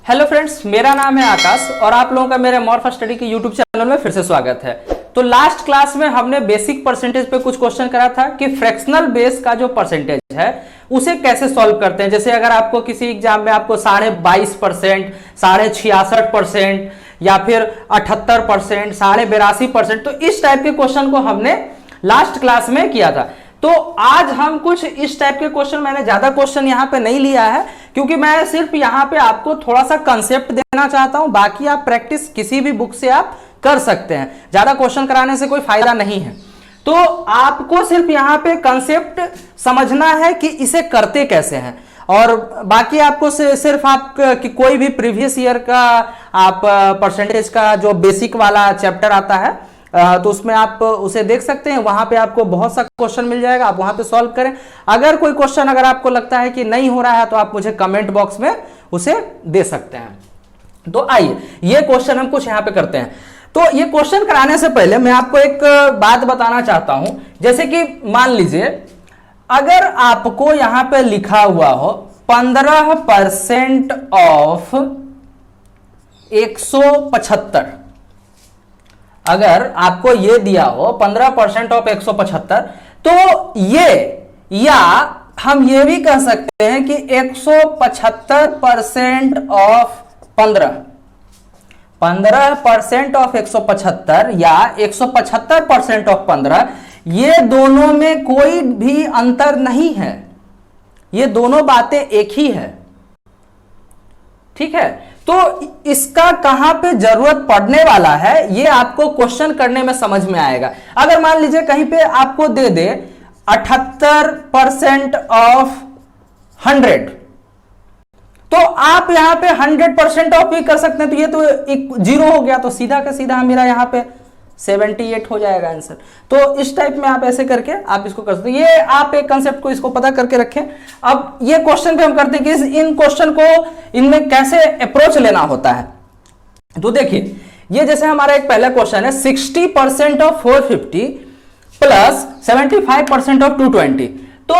Hello friends, मेरा नाम है आकाश और आप लोगों का मेरे मॉर्फ स्टडी के यूट्यूब चैनल में फिर से स्वागत है। तो लास्ट क्लास में हमने बेसिक परसेंटेज पे कुछ क्वेश्चन करा था कि फ्रैक्शनल बेस का जो परसेंटेज है उसे कैसे सॉल्व करते हैं। जैसे अगर आपको किसी एग्जाम में आपको 22.5%, 66% या फिर 78%, 82.5%, तो इस टाइप के क्वेश्चन को हमने लास्ट क्लास में किया था। तो आज हम कुछ इस टाइप के क्वेश्चन, मैंने ज्यादा क्वेश्चन यहां पे नहीं लिया है क्योंकि मैं सिर्फ यहां पे आपको थोड़ा सा कंसेप्ट देना चाहता हूं। बाकी आप प्रैक्टिस किसी भी बुक से आप कर सकते हैं, ज्यादा क्वेश्चन कराने से कोई फायदा नहीं है। तो आपको सिर्फ यहां पे कंसेप्ट समझना है कि इसे करते कैसे हैं, और बाकी आपको सिर्फ आप कि कोई भी प्रीवियस ईयर का आप परसेंटेज का जो बेसिक वाला चैप्टर आता है तो उसमें आप उसे देख सकते हैं। वहां पे आपको बहुत सा क्वेश्चन मिल जाएगा, आप वहां पे सॉल्व करें। अगर कोई क्वेश्चन अगर आपको लगता है कि नहीं हो रहा है तो आप मुझे कमेंट बॉक्स में उसे दे सकते हैं। तो आइए ये क्वेश्चन हम कुछ यहां पे करते हैं। तो ये क्वेश्चन कराने से पहले मैं आपको एक बात बताना चाहता हूं। जैसे कि मान लीजिए अगर आपको यहां पे लिखा हुआ हो 15% ऑफ 175, अगर आपको ये दिया हो 15% ऑफ 175, तो ये, या हम ये भी कह सकते हैं कि 175% ऑफ 15% ऑफ 175 या 175% ऑफ 15, ये दोनों में कोई भी अंतर नहीं है, ये दोनों बातें एक ही है। ठीक है, तो इसका कहां पे जरूरत पड़ने वाला है ये आपको क्वेश्चन करने में समझ में आएगा। अगर मान लीजिए कहीं पे आपको दे दे 78% ऑफ 100, तो आप यहां पे 100% ऑफ भी कर सकते हैं, तो ये तो एक जीरो हो गया, तो सीधा का सीधा मेरा यहां पे 78 हो जाएगा आंसर। तो इस टाइप में आप ऐसे करके आप इसको कर सकते हैं। ये आप एक कंसेप्ट को इसको पता करके रखें। अब ये क्वेश्चन पे हम करते हैं कि इन क्वेश्चन को इनमें कैसे अप्रोच लेना होता है। तो देखिए, ये जैसे हमारा एक पहला क्वेश्चन है 60% ऑफ 450 प्लस 75% ऑफ 220। तो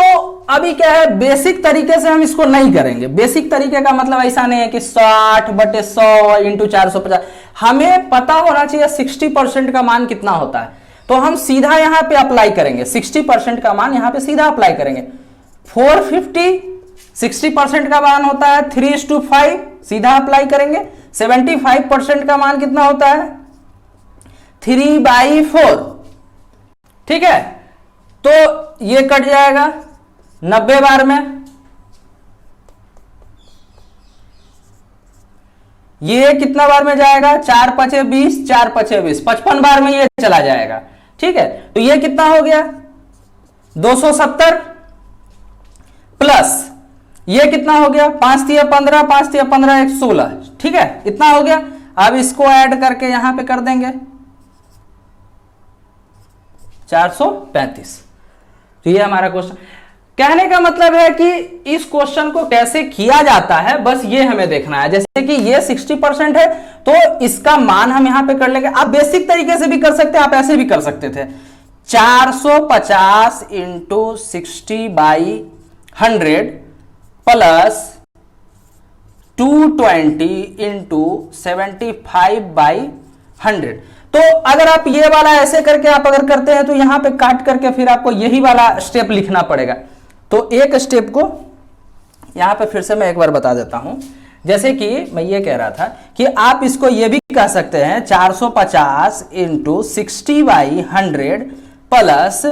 अभी क्या है, बेसिक तरीके से हम इसको नहीं करेंगे। बेसिक तरीके का मतलब ऐसा नहीं है कि 60/100 इंटू 450, हमें पता होना चाहिए 60% का मान कितना होता है। तो हम सीधा यहां पे अप्लाई करेंगे, 60% का मान यहां पे सीधा अप्लाई करेंगे। 450 60% का मान होता है 3:5, सीधा अप्लाई करेंगे। 75% का मान कितना होता है 3/4। ठीक है, तो ये कट जाएगा 90 बार में, ये कितना बार में जाएगा 4×5 = 20, 4×5 = 20, 55 बार में ये चला जाएगा। ठीक है, तो ये कितना हो गया 270 प्लस ये कितना हो गया 5×3 = 15, 5×3 = 15, 116। ठीक है, इतना हो गया। अब इसको ऐड करके यहां पे कर देंगे 435। तो ये हमारा क्वेश्चन। कहने का मतलब है कि इस क्वेश्चन को कैसे किया जाता है बस ये हमें देखना है। जैसे कि ये 60% है तो इसका मान हम यहां पे कर लेंगे। आप बेसिक तरीके से भी कर सकते हैं, आप ऐसे भी कर सकते थे 450 इंटू 60/100 प्लस 220 इंटू 75/100। तो अगर आप ये वाला ऐसे करके आप अगर करते हैं तो यहां पे काट करके फिर आपको यही वाला स्टेप लिखना पड़ेगा। तो एक स्टेप को यहां पे फिर से मैं एक बार बता देता हूं। जैसे कि मैं ये कह रहा था कि आप इसको ये भी कह सकते हैं 450 इंटू 60/100 प्लस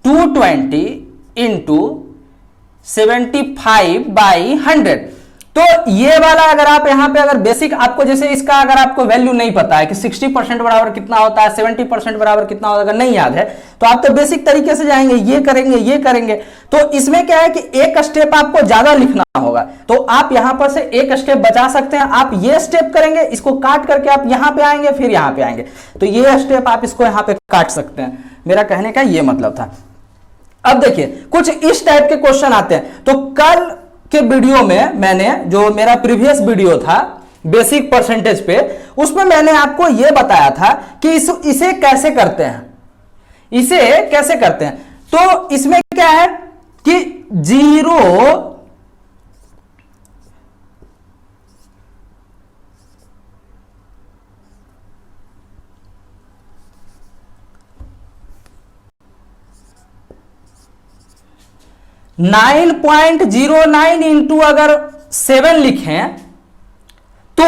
220 इंटू 75/100। तो ये वाला अगर आप यहां पे अगर बेसिक आपको, जैसे इसका अगर आपको वैल्यू नहीं पता है कि 60% बराबर कितना होता है, 70% बराबर कितना होता है, अगर नहीं याद है तो आप तो बेसिक तरीके से जाएंगे, ये करेंगे, ये करेंगे। तो इसमें क्या है कि एक स्टेप आपको ज्यादा लिखना होगा, तो आप यहां पर से एक स्टेप बचा सकते हैं। आप ये स्टेप करेंगे, इसको काट करके आप यहां पे आएंगे, फिर यहां पे आएंगे, तो ये स्टेप आप इसको यहां पे काट सकते हैं। मेरा कहने का ये मतलब था। अब देखिए कुछ इस टाइप के क्वेश्चन आते हैं। तो कल के वीडियो में मैंने, जो मेरा प्रीवियस वीडियो था बेसिक परसेंटेज पे, उसमें मैंने आपको यह बताया था कि इसे कैसे करते हैं, इसे कैसे करते हैं। तो इसमें क्या है कि 0 9.09 इंटू अगर 7 लिखें तो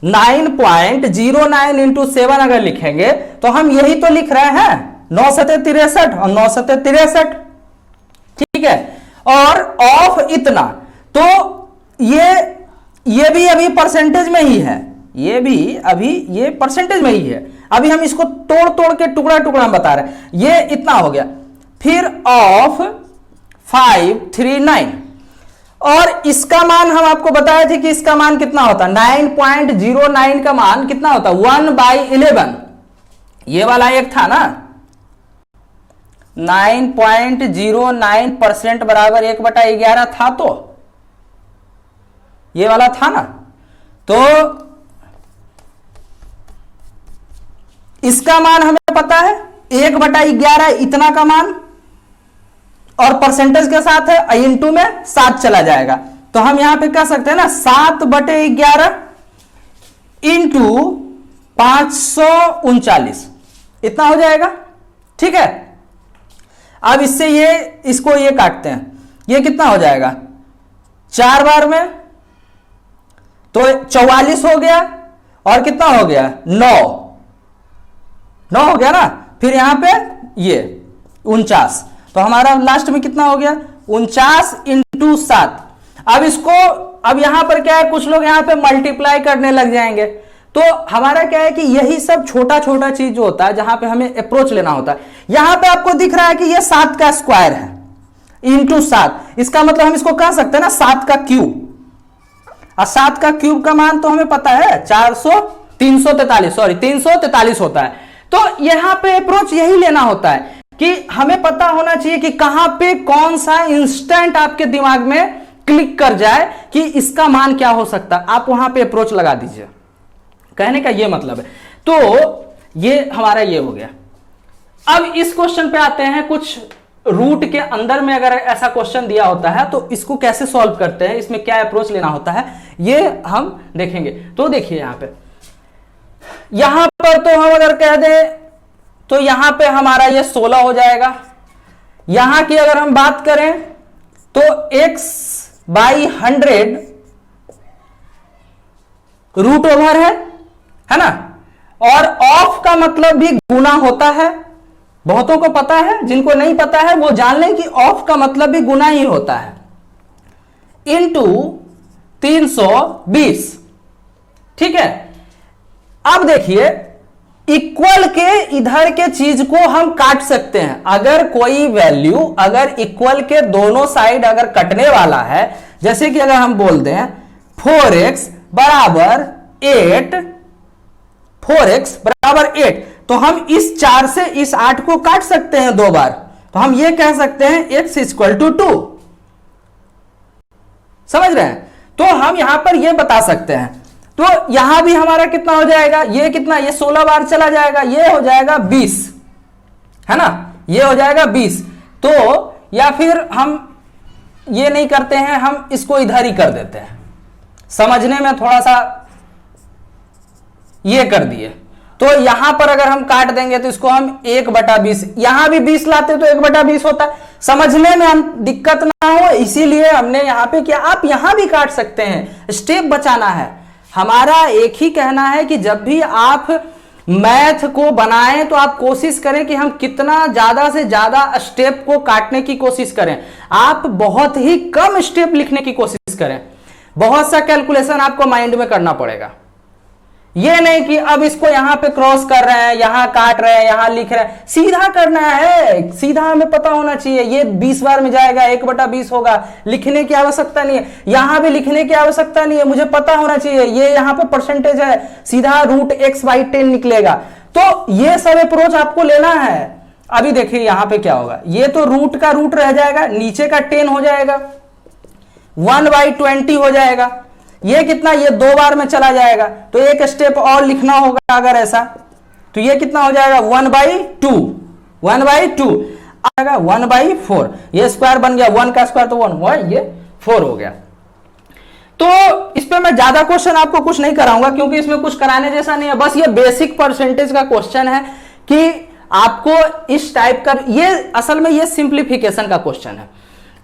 9.09 इंटू 7 अगर लिखेंगे तो हम यही तो लिख रहे हैं 9 सते 63 और 9 सते 63, ठीक है। और ऑफ इतना, तो ये भी अभी परसेंटेज में ही है, ये भी अभी ये परसेंटेज में ही है। अभी हम इसको तोड़ तोड़ के टुकड़ा टुकड़ा हम बता रहे हैं। ये इतना हो गया, फिर ऑफ 539, और इसका मान हम आपको बताए थे कि इसका मान कितना होता है, 9.09 का मान कितना होता है 1/11। ये वाला एक था ना, 9.09% बराबर 1/11 था, तो ये वाला था ना। तो इसका मान हमें पता है 1/11 इतना का मान, और परसेंटेज के साथ है इंटू में 7 चला जाएगा, तो हम यहां पे कह सकते हैं ना 7/11 इंटू 539 इतना हो जाएगा, ठीक है। अब इससे इसको ये काटते हैं, ये कितना हो जाएगा 4 बार में, तो 44 हो गया, और कितना हो गया 9 हो गया ना। फिर यहां पे ये 49, तो हमारा लास्ट में कितना हो गया 49 इंटू 7। अब इसको, अब यहां पर क्या है, कुछ लोग यहां पे मल्टीप्लाई करने लग जाएंगे, तो हमारा क्या है कि यही सब छोटा छोटा चीज जो होता है जहां पे हमें अप्रोच लेना होता है। यहां पे आपको दिख रहा है कि ये 7 का स्क्वायर है इंटू 7, इसका मतलब हम इसको कह सकते हैं ना 7 का क्यूब, और 7 का क्यूब का मान तो हमें पता है 343 होता है। तो यहां पे अप्रोच यही लेना होता है कि हमें पता होना चाहिए कि कहां पे कौन सा इंस्टेंट आपके दिमाग में क्लिक कर जाए कि इसका मान क्या हो सकता है, आप वहां पे अप्रोच लगा दीजिए, कहने का ये मतलब है। तो ये हमारा ये हो गया। अब इस क्वेश्चन पे आते हैं, कुछ रूट के अंदर में अगर ऐसा क्वेश्चन दिया होता है तो इसको कैसे सॉल्व करते हैं, इसमें क्या अप्रोच लेना होता है, ये हम देखेंगे। तो देखिए यहां पर तो हम अगर कह दें तो यहां पे हमारा ये 16 हो जाएगा। यहां की अगर हम बात करें तो x/100 रूट ओवर है ना, और ऑफ का मतलब भी गुना होता है, बहुतों को पता है, जिनको नहीं पता है वो जान लें कि ऑफ का मतलब भी गुना ही होता है, इंटू 320, ठीक है। अब देखिए इक्वल के इधर के चीज को हम काट सकते हैं, अगर कोई वैल्यू अगर इक्वल के दोनों साइड अगर कटने वाला है, जैसे कि अगर हम बोल दें 4x बराबर 8, 4x बराबर 8, तो हम इस 4 से इस 8 को काट सकते हैं 2 बार, तो हम ये कह सकते हैं x = 2, समझ रहे हैं। तो हम यहां पर ये बता सकते हैं, तो यहां भी हमारा कितना हो जाएगा, ये कितना, ये 16 बार चला जाएगा, ये हो जाएगा 20, है ना, ये हो जाएगा 20। तो या फिर हम ये नहीं करते हैं, हम इसको इधर ही कर देते हैं, समझने में थोड़ा सा ये कर दिए। तो यहां पर अगर हम काट देंगे तो इसको हम 1/20, यहां भी 20 लाते तो 1/20 होता है, समझने में हम दिक्कत ना हो इसीलिए हमने यहां पे किया। आप यहां भी काट सकते हैं, स्टेप बचाना है। हमारा एक ही कहना है कि जब भी आप मैथ को बनाएं तो आप कोशिश करें कि हम कितना ज्यादा से ज्यादा स्टेप को काटने की कोशिश करें, आप बहुत ही कम स्टेप लिखने की कोशिश करें। बहुत सा कैलकुलेशन आपको माइंड में करना पड़ेगा, ये नहीं कि अब इसको यहां पे क्रॉस कर रहे हैं, यहां काट रहे हैं, यहां लिख रहे हैं, सीधा करना है, सीधा हमें पता होना चाहिए। ये 20 बार में जाएगा, 1/20 होगा, लिखने की आवश्यकता नहीं है, यहां भी लिखने की आवश्यकता नहीं है, मुझे पता होना चाहिए ये यहां पे परसेंटेज है, सीधा √x/10 निकलेगा। तो ये सब अप्रोच आपको लेना है। अभी देखिए यहां पे क्या होगा, ये तो रूट का रूट रह जाएगा, नीचे का 10 हो जाएगा, 1/20 हो जाएगा, ये कितना, ये 2 बार में चला जाएगा, तो एक स्टेप और लिखना होगा अगर ऐसा, तो ये कितना हो जाएगा 1/2 आएगा, 1/4, ये स्क्वायर बन गया, 1 का स्क्वायर तो 1 हुआ, ये 4 हो गया। तो इस पे मैं ज्यादा क्वेश्चन आपको कुछ नहीं कराऊंगा क्योंकि इसमें कुछ कराने जैसा नहीं है, बस ये बेसिक परसेंटेज का क्वेश्चन है कि आपको इस टाइप का, ये असल में ये सिंप्लीफिकेशन का क्वेश्चन है।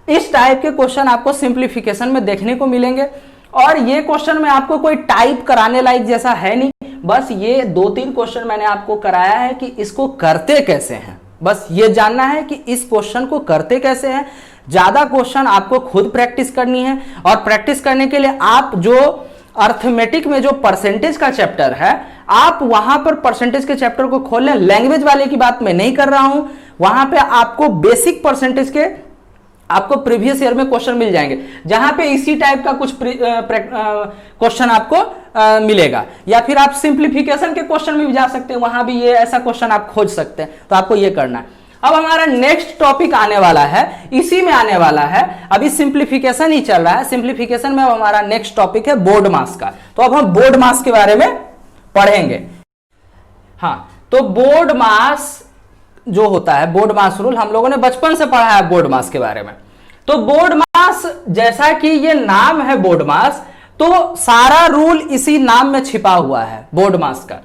इस टाइप के क्वेश्चन आपको सिंप्लीफिकेशन में देखने को मिलेंगे। और ये क्वेश्चन में आपको कोई टाइप कराने लायक जैसा है नहीं, बस ये 2-3 क्वेश्चन मैंने आपको कराया है कि इसको करते कैसे हैं, बस ये जानना है कि इस क्वेश्चन को करते कैसे हैं। ज्यादा क्वेश्चन आपको खुद प्रैक्टिस करनी है, और प्रैक्टिस करने के लिए आप जो अर्थमेटिक में जो परसेंटेज का चैप्टर है, आप वहां पर परसेंटेज के चैप्टर को खोल लें। लैंग्वेज वाले की बात मैं नहीं कर रहा हूं, वहां पे आपको बेसिक परसेंटेज के आपको प्रीवियस ईयर में क्वेश्चन मिल जाएंगे, जहां पे इसी टाइप का कुछ क्वेश्चन आपको मिलेगा। या फिर आप सिंप्लीफिकेशन के क्वेश्चन में भी जा सकते हैं, वहां भी ये ऐसा क्वेश्चन आप खोज सकते हैं। तो आपको ये करना है। अब हमारा नेक्स्ट टॉपिक आने वाला है, इसी में आने वाला है, अभी सिंप्लीफिकेशन ही चल रहा है। सिंप्लीफिकेशन में अब हमारा नेक्स्ट टॉपिक है बोर्ड मास का। तो अब हम बोर्ड मास के बारे में पढ़ेंगे। हाँ, तो बोर्ड मास जो होता है, बोर्ड मास रूल हम लोगों ने बचपन से पढ़ा है बोर्ड मास के बारे में। तो बोर्ड मास, जैसा कि ये नाम है बोर्ड मास, तो सारा रूल इसी नाम में छिपा हुआ है बोर्ड मास का।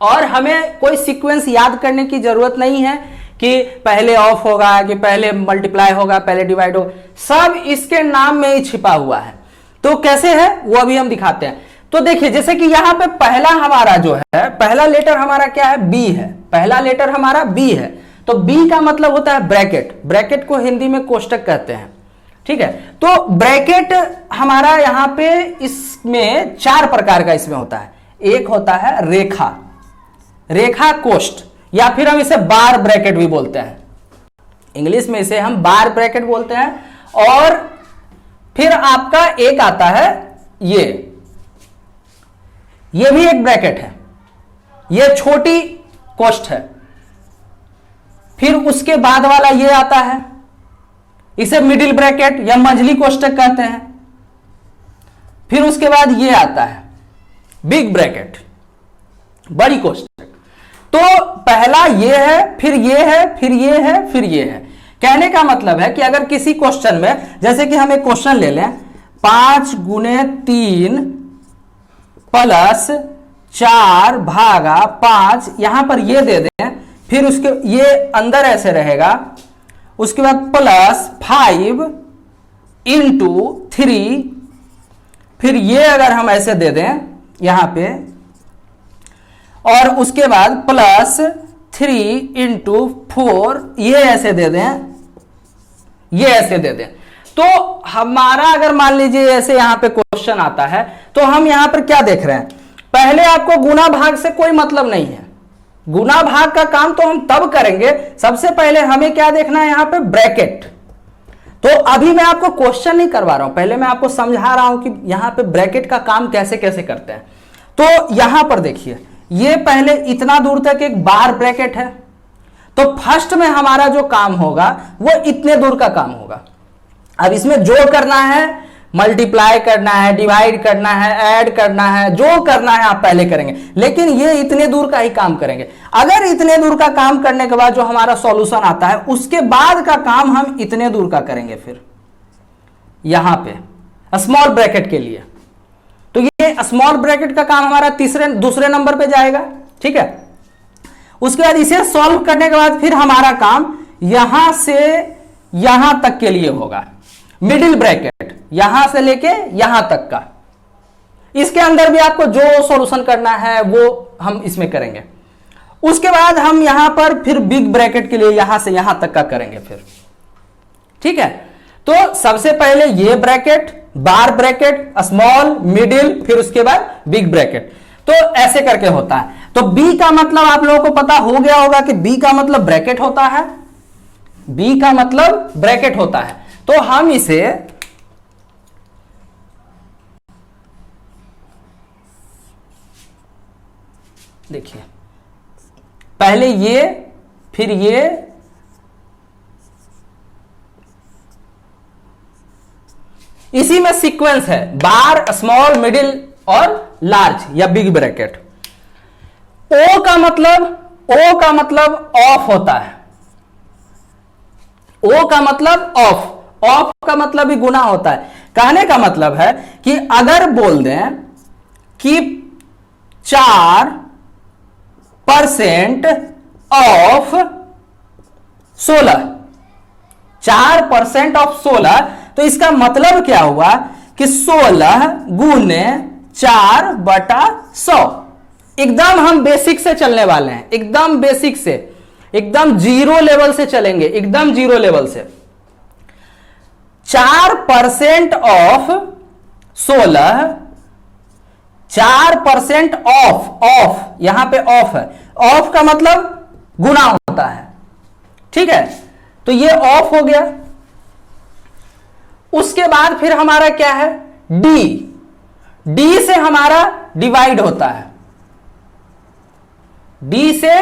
और हमें कोई सीक्वेंस याद करने की जरूरत नहीं है कि पहले ऑफ होगा, कि पहले मल्टीप्लाई होगा, पहले डिवाइड होगा, सब इसके नाम में ही छिपा हुआ है। तो कैसे है वो अभी हम दिखाते हैं। तो देखिए, जैसे कि यहां पे पहला हमारा जो है, पहला लेटर हमारा क्या है, बी है। पहला लेटर हमारा बी है। तो बी का मतलब होता है ब्रैकेट। ब्रैकेट को हिंदी में कोष्टक कहते हैं, ठीक है। तो ब्रैकेट हमारा यहां पे इसमें 4 प्रकार का इसमें होता है। एक होता है रेखा, रेखा कोष्ठ, या फिर हम इसे बार ब्रैकेट भी बोलते हैं। इंग्लिश में इसे हम बार ब्रैकेट बोलते हैं। और फिर आपका एक आता है ये भी एक ब्रैकेट है, ये छोटी कोष्ठ है। फिर उसके बाद वाला ये आता है, इसे मिडिल ब्रैकेट या मंझली कोष्ठक कहते हैं। फिर उसके बाद ये आता है बिग ब्रैकेट, बड़ी कोष्ठक। तो पहला ये है, फिर ये है, फिर ये है, फिर ये है। कहने का मतलब है कि अगर किसी क्वेश्चन में, जैसे कि हम एक क्वेश्चन ले लें, 5 गुने 3 प्लस 4 भागा 5, यहां पर ये दे दें, फिर उसके ये अंदर ऐसे रहेगा, उसके बाद प्लस 5 इंटू 3, फिर ये अगर हम ऐसे दे दें यहां पे, और उसके बाद प्लस 3 इंटू 4, ये ऐसे दे दें, ये ऐसे दे दें। तो हमारा अगर मान लीजिए ऐसे यहां पे क्वेश्चन आता है, तो हम यहां पर क्या देख रहे हैं, पहले आपको गुना भाग से कोई मतलब नहीं है। गुना भाग का काम तो हम तब करेंगे, सबसे पहले हमें क्या देखना है, यहां पे ब्रैकेट। तो अभी मैं आपको क्वेश्चन नहीं करवा रहा हूं, पहले मैं आपको समझा रहा हूं कि यहां पे ब्रैकेट का काम कैसे कैसे करते हैं। तो यहां पर देखिए, ये पहले इतना दूर तक एक बार ब्रैकेट है। तो फर्स्ट में हमारा जो काम होगा वो इतने दूर का काम होगा। अब इसमें जो करना है, मल्टीप्लाई करना है, डिवाइड करना है, ऐड करना है, जो करना है आप पहले करेंगे, लेकिन ये इतने दूर का ही काम करेंगे। अगर इतने दूर का काम करने के बाद जो हमारा सॉल्यूशन आता है, उसके बाद का काम हम इतने दूर का करेंगे। फिर यहां पे स्मॉल ब्रैकेट के लिए, तो ये स्मॉल ब्रैकेट का काम हमारा दूसरे नंबर पे जाएगा, ठीक है। उसके बाद इसे सॉल्व करने के बाद फिर हमारा काम यहां से यहां तक के लिए होगा, मिडिल ब्रैकेट, यहां से लेके यहां तक का। इसके अंदर भी आपको जो सॉल्यूशन करना है वो हम इसमें करेंगे। उसके बाद हम यहां पर फिर बिग ब्रैकेट के लिए यहां से यहां तक का करेंगे फिर, ठीक है। तो सबसे पहले ये ब्रैकेट, बार ब्रैकेट, स्मॉल, मिडिल, फिर उसके बाद बिग ब्रैकेट। तो ऐसे करके होता है। तो बी का मतलब आप लोगों को पता हो गया होगा कि बी का मतलब ब्रैकेट होता है। बी का मतलब ब्रैकेट होता है। तो हम इसे देखिए, पहले ये, फिर ये, इसी में सीक्वेंस है, बार, स्मॉल, मिडिल और लार्ज या बिग ब्रैकेट। ओ का मतलब ऑफ होता है। ओ का मतलब ऑफ, ऑफ का मतलब भी गुना होता है। कहने का मतलब है कि अगर बोल दें कि 4% ऑफ 16, 4% ऑफ 16, तो इसका मतलब क्या हुआ कि 16 गुने 4/100। एकदम हम बेसिक से चलने वाले हैं, एकदम बेसिक से, एकदम जीरो लेवल से चलेंगे, एकदम जीरो लेवल से। 4% ऑफ 16, 4% ऑफ, यहां पे ऑफ है, ऑफ का मतलब गुना होता है, ठीक है, तो ये ऑफ हो गया। उसके बाद फिर हमारा क्या है, डी से हमारा डिवाइड होता है, डी से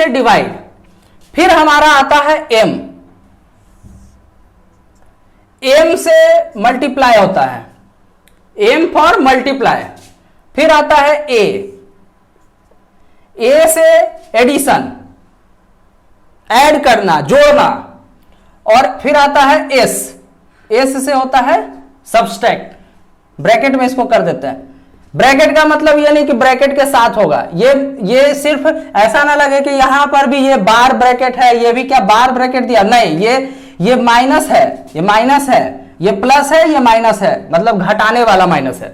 डिवाइड, फिर हमारा आता है एम से मल्टीप्लाई होता है, एम फॉर मल्टीप्लाई, फिर आता है ए से एडिशन, ऐड करना, जोड़ना, और फिर आता है एस से होता है सब्सट्रैक्ट, ब्रैकेट में इसको कर देते हैं। ब्रैकेट का मतलब ये नहीं कि ब्रैकेट के साथ होगा, ये सिर्फ ऐसा ना लगे कि यहां पर भी ये बार ब्रैकेट है, ये भी क्या बार ब्रैकेट दिया, नहीं, ये माइनस है, ये माइनस है, ये प्लस है, ये माइनस है, मतलब घटाने वाला माइनस है।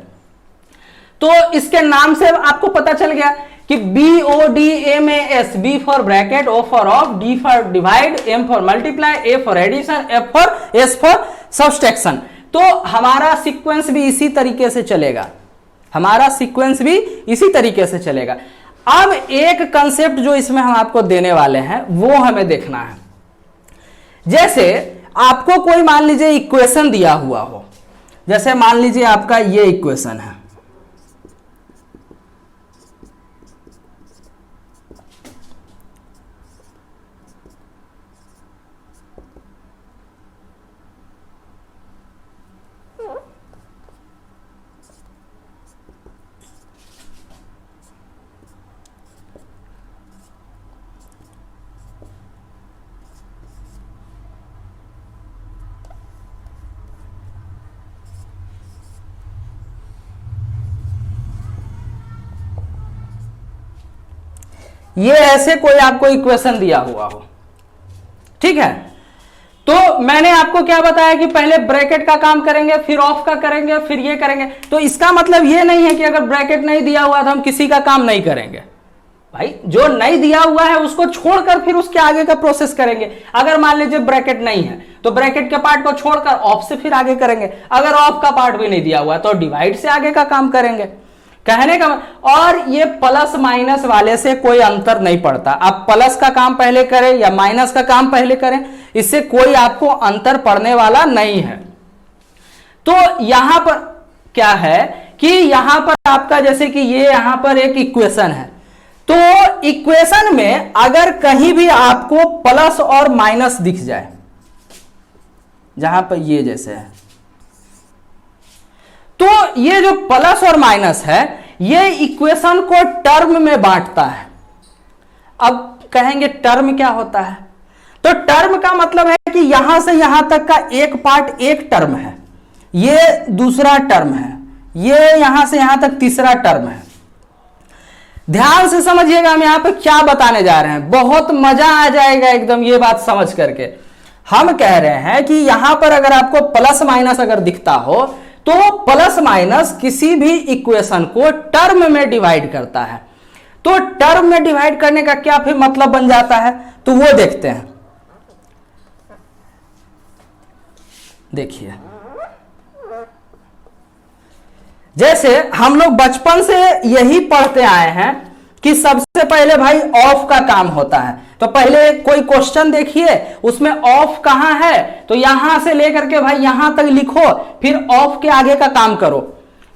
तो इसके नाम से आपको पता चल गया कि BODMAS, B for bracket, O for of, D for divide, M for multiply, A for addition, S for subtraction. तो हमारा सीक्वेंस भी इसी तरीके से चलेगा, अब एक कंसेप्ट जो इसमें हम आपको देने वाले हैं वो हमें देखना है। जैसे आपको कोई मान लीजिए इक्वेशन दिया हुआ हो, जैसे मान लीजिए आपका ये इक्वेशन है, ये ऐसे कोई आपको इक्वेशन दिया हुआ हो, ठीक है, तो मैंने आपको क्या बताया कि पहले ब्रैकेट का काम करेंगे, फिर ऑफ का करेंगे, फिर ये करेंगे। तो इसका मतलब ये नहीं है कि अगर ब्रैकेट नहीं दिया हुआ तो हम किसी का काम नहीं करेंगे। भाई जो नहीं दिया हुआ है उसको छोड़कर फिर उसके आगे का प्रोसेस करेंगे। अगर मान लीजिए ब्रैकेट नहीं है तो ब्रैकेट के पार्ट को छोड़कर ऑफ से फिर आगे करेंगे। अगर ऑफ का पार्ट भी नहीं दिया हुआ है तो डिवाइड से आगे का काम करेंगे, कहने का। और ये प्लस माइनस वाले से कोई अंतर नहीं पड़ता, आप प्लस का काम पहले करें या माइनस का काम पहले करें, इससे कोई आपको अंतर पड़ने वाला नहीं है। तो यहां पर क्या है कि यहां पर आपका जैसे कि ये यहां पर एक इक्वेशन है, तो इक्वेशन में अगर कहीं भी आपको प्लस और माइनस दिख जाए, जहां पर ये जैसे है, तो ये जो प्लस और माइनस है ये इक्वेशन को टर्म में बांटता है। अब कहेंगे टर्म क्या होता है, तो टर्म का मतलब है कि यहां से यहां तक का एक पार्ट एक टर्म है, ये दूसरा टर्म है, ये यहां से यहां तक तीसरा टर्म है। ध्यान से समझिएगा हम यहां पे क्या बताने जा रहे हैं, बहुत मजा आ जाएगा एकदम ये बात समझ करके। हम कह रहे हैं कि यहां पर अगर आपको प्लस माइनस अगर दिखता हो तो प्लस माइनस किसी भी इक्वेशन को टर्म में डिवाइड करता है। तो टर्म में डिवाइड करने का क्या फिर मतलब बन जाता है, तो वो देखते हैं। देखिए, जैसे हम लोग बचपन से यही पढ़ते आए हैं कि सबसे पहले भाई ऑफ का काम होता है। तो पहले कोई क्वेश्चन देखिए, उसमें ऑफ कहां है, तो यहां से लेकर के भाई यहां तक लिखो, फिर ऑफ के आगे का काम करो।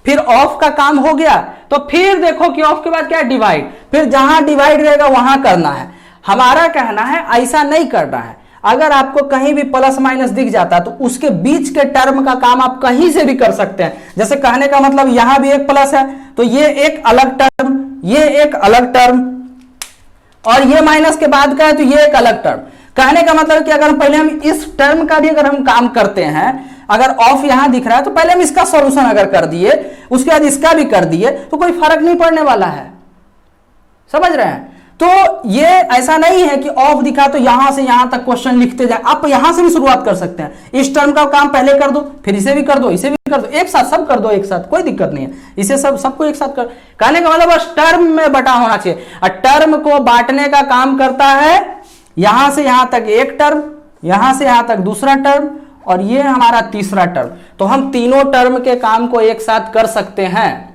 फिर ऑफ का काम हो गया तो फिर देखो कि ऑफ के बाद क्या है, डिवाइड। फिर जहां डिवाइड रहेगा वहां करना है। हमारा कहना है ऐसा नहीं करना है। अगर आपको कहीं भी प्लस माइनस दिख जाता है तो उसके बीच के टर्म का काम आप कहीं से भी कर सकते हैं। जैसे कहने का मतलब यहां भी एक प्लस है तो ये एक अलग टर्म, ये एक अलग टर्म, और ये माइनस के बाद का है तो ये एक अलग टर्म। कहने का मतलब कि अगर पहले हम इस टर्म का भी अगर हम काम करते हैं, अगर ऑफ यहां दिख रहा है तो पहले हम इसका सॉल्यूशन अगर कर दिए, उसके बाद इसका भी कर दिए, तो कोई फर्क नहीं पड़ने वाला है। समझ रहे हैं? तो ये ऐसा नहीं है कि ऑफ दिखा तो यहां से यहां तक क्वेश्चन लिखते जाए, आप यहां से भी शुरुआत कर सकते हैं। इस टर्म का काम पहले कर दो, फिर इसे भी कर दो, इसे भी कर दो, एक साथ सब कर दो, एक साथ, कोई दिक्कत नहीं है, इसे सबको एक साथ कर। कहने का मतलब बस टर्म में बटा होना चाहिए। और टर्म को बांटने का काम करता है यहां से यहां तक एक टर्म, यहां से यहां तक दूसरा टर्म, और ये हमारा तीसरा टर्म। तो हम तीनों टर्म के काम को एक साथ कर सकते हैं।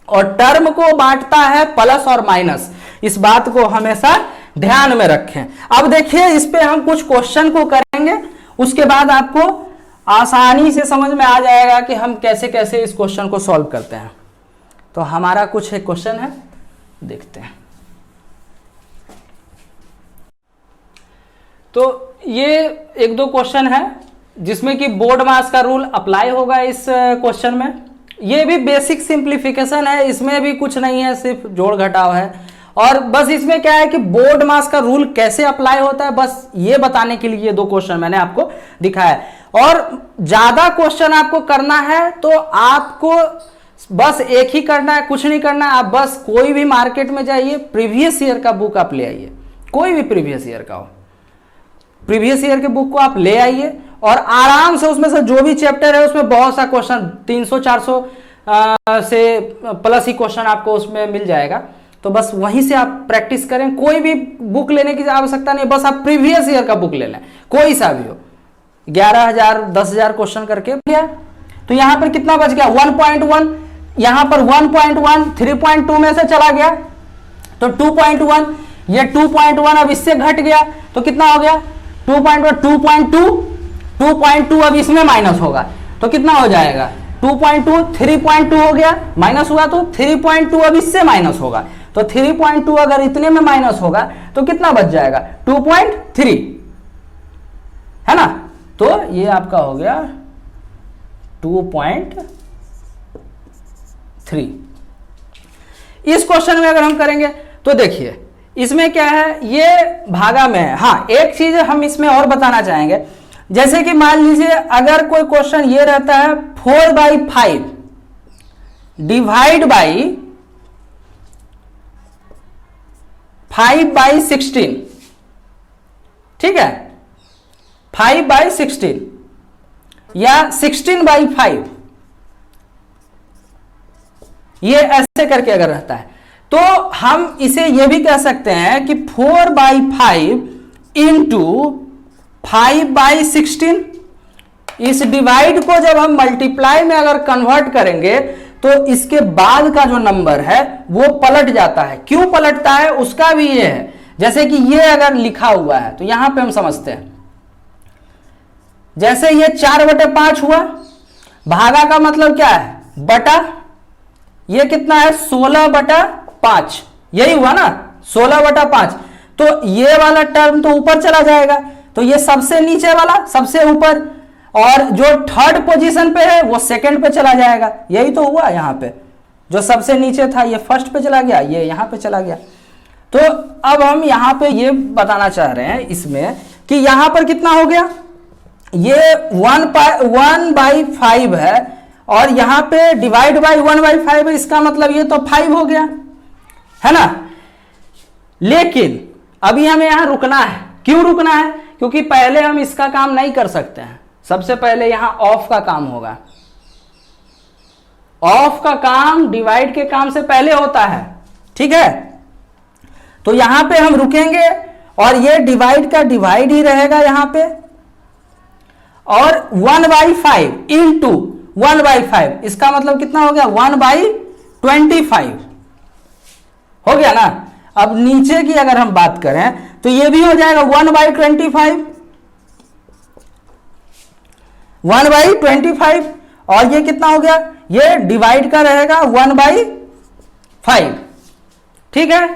और टर्म को बांटता है प्लस और माइनस, इस बात को हमेशा ध्यान में रखें। अब देखिए इस पे हम कुछ क्वेश्चन को करेंगे, उसके बाद आपको आसानी से समझ में आ जाएगा कि हम कैसे कैसे इस क्वेश्चन को सॉल्व करते हैं। तो हमारा कुछ एक क्वेश्चन है, देखते हैं। तो ये एक दो क्वेश्चन है जिसमें कि बोर्ड मास का रूल अप्लाई होगा इस क्वेश्चन में। ये भी बेसिक सिंप्लीफिकेशन है, इसमें भी कुछ नहीं है, सिर्फ जोड़ घटाव है। और बस इसमें क्या है कि बोर्ड मास का रूल कैसे अप्लाई होता है, बस ये बताने के लिए ये दो क्वेश्चन मैंने आपको दिखाया है। और ज्यादा क्वेश्चन आपको करना है तो आपको बस एक ही करना है, कुछ नहीं करना है। आप बस कोई भी मार्केट में जाइए, प्रीवियस ईयर का बुक आप ले आइए, कोई भी प्रीवियस ईयर का हो, प्रीवियस ईयर के बुक को आप ले आइए और आराम से उसमें से जो भी चैप्टर है उसमें बहुत सा क्वेश्चन 300-400 से प्लस ही क्वेश्चन आपको उसमें मिल जाएगा। तो बस वहीं से आप प्रैक्टिस करें, कोई भी बुक लेने की आवश्यकता नहीं, बस आप प्रीवियस ईयर का बुक ले लें, कोई सा भी हो, 11,000 10,000 क्वेश्चन करके लिया। तो यहां पर कितना बच गया 1.1, यहां पर 1.1 3.2 में से चला गया तो 2.1, ये 2.1 अब इससे घट गया तो कितना हो गया 2.2 अब इसमें माइनस होगा तो कितना हो जाएगा 2.2, 3.2 हो गया, माइनस हुआ तो 3.2 अब इससे माइनस होगा तो 3.2 अगर इतने में माइनस होगा तो कितना बच जाएगा 2.3, है ना। तो ये आपका हो गया 2.3। इस क्वेश्चन में अगर हम करेंगे तो देखिए इसमें क्या है, ये भागा में है। हाँ, एक चीज हम इसमें और बताना चाहेंगे, जैसे कि मान लीजिए अगर कोई क्वेश्चन ये रहता है 4/5 डिवाइड बाई 5/16, ठीक है, 5/16 या 16/5, ये ऐसे करके अगर रहता है तो हम इसे यह भी कह सकते हैं कि 4/5 इंटू 5/16। इस डिवाइड को जब हम मल्टीप्लाई में अगर कन्वर्ट करेंगे तो इसके बाद का जो नंबर है वो पलट जाता है। क्यों पलटता है उसका भी ये है, जैसे कि ये अगर लिखा हुआ है तो यहां पे हम समझते हैं, जैसे ये 4/5 हुआ, भागा का मतलब क्या है बटा, ये कितना है 16/5, यही हुआ ना 16/5। तो ये वाला टर्म तो ऊपर चला जाएगा, तो ये सबसे नीचे वाला सबसे ऊपर, और जो थर्ड पोजीशन पे है वो सेकंड पे चला जाएगा। यही तो हुआ यहां पे, जो सबसे नीचे था ये फर्स्ट पे चला गया, ये यहां पे चला गया। तो अब हम यहां पे ये बताना चाह रहे हैं इसमें कि यहां पर कितना हो गया, ये 1/5 है और यहां पे डिवाइड बाई 1/5 है, इसका मतलब ये तो 5 हो गया, है ना। लेकिन अभी हमें यहां रुकना है। क्यों रुकना है, क्योंकि पहले हम इसका काम नहीं कर सकते हैं, सबसे पहले यहां ऑफ का काम होगा। ऑफ का काम डिवाइड के काम से पहले होता है, ठीक है। तो यहां पे हम रुकेंगे और ये डिवाइड का डिवाइड ही रहेगा यहां पे, और 1/5 इंटू 1/5, इसका मतलब कितना हो गया 1/25 हो गया ना। अब नीचे की अगर हम बात करें तो ये भी हो जाएगा 1/25, 1/25, और ये कितना हो गया, ये डिवाइड का रहेगा 1/5, ठीक है।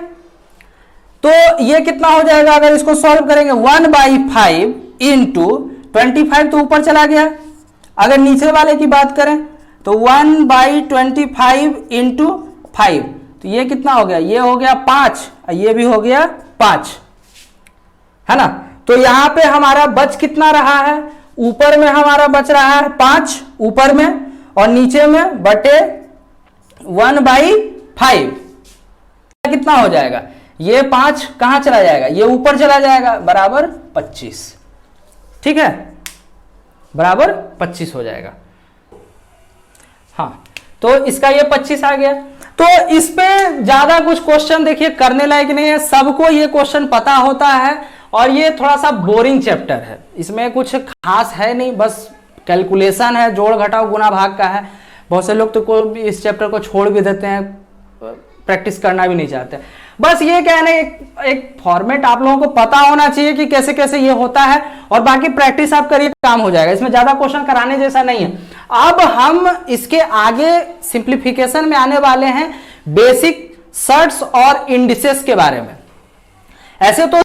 तो ये कितना हो जाएगा अगर इसको सॉल्व करेंगे 1/5 इंटू 25 तो ऊपर चला गया। अगर नीचे वाले की बात करें तो 1/25 इंटू 5, तो ये कितना हो गया, ये हो गया 5, ये भी हो गया 5, है ना। तो यहां पे हमारा बच कितना रहा है, ऊपर में हमारा बच रहा है 5 ऊपर में, और नीचे में बटे 1/5 कितना हो जाएगा, ये 5 कहां चला जाएगा, ये ऊपर चला जाएगा, बराबर 25। ठीक है, बराबर 25 हो जाएगा। हाँ, तो इसका ये 25 आ गया। तो इस पे ज्यादा कुछ क्वेश्चन देखिए करने लायक नहीं है, सबको ये क्वेश्चन पता होता है और ये थोड़ा सा बोरिंग चैप्टर है, इसमें कुछ खास है नहीं, बस कैलकुलेशन है, जोड़ घटाव गुना भाग का है। बहुत से लोग तो इस चैप्टर को छोड़ भी देते हैं, प्रैक्टिस करना भी नहीं चाहते। बस ये कहने एक फॉर्मेट आप लोगों को पता होना चाहिए कि कैसे कैसे ये होता है, और बाकी प्रैक्टिस आप करिए, काम हो जाएगा। इसमें ज्यादा क्वेश्चन कराने जैसा नहीं है। अब हम इसके आगे सिंप्लीफिकेशन में आने वाले हैं बेसिक शर्ट्स और इंडिसेस के बारे में। ऐसे तो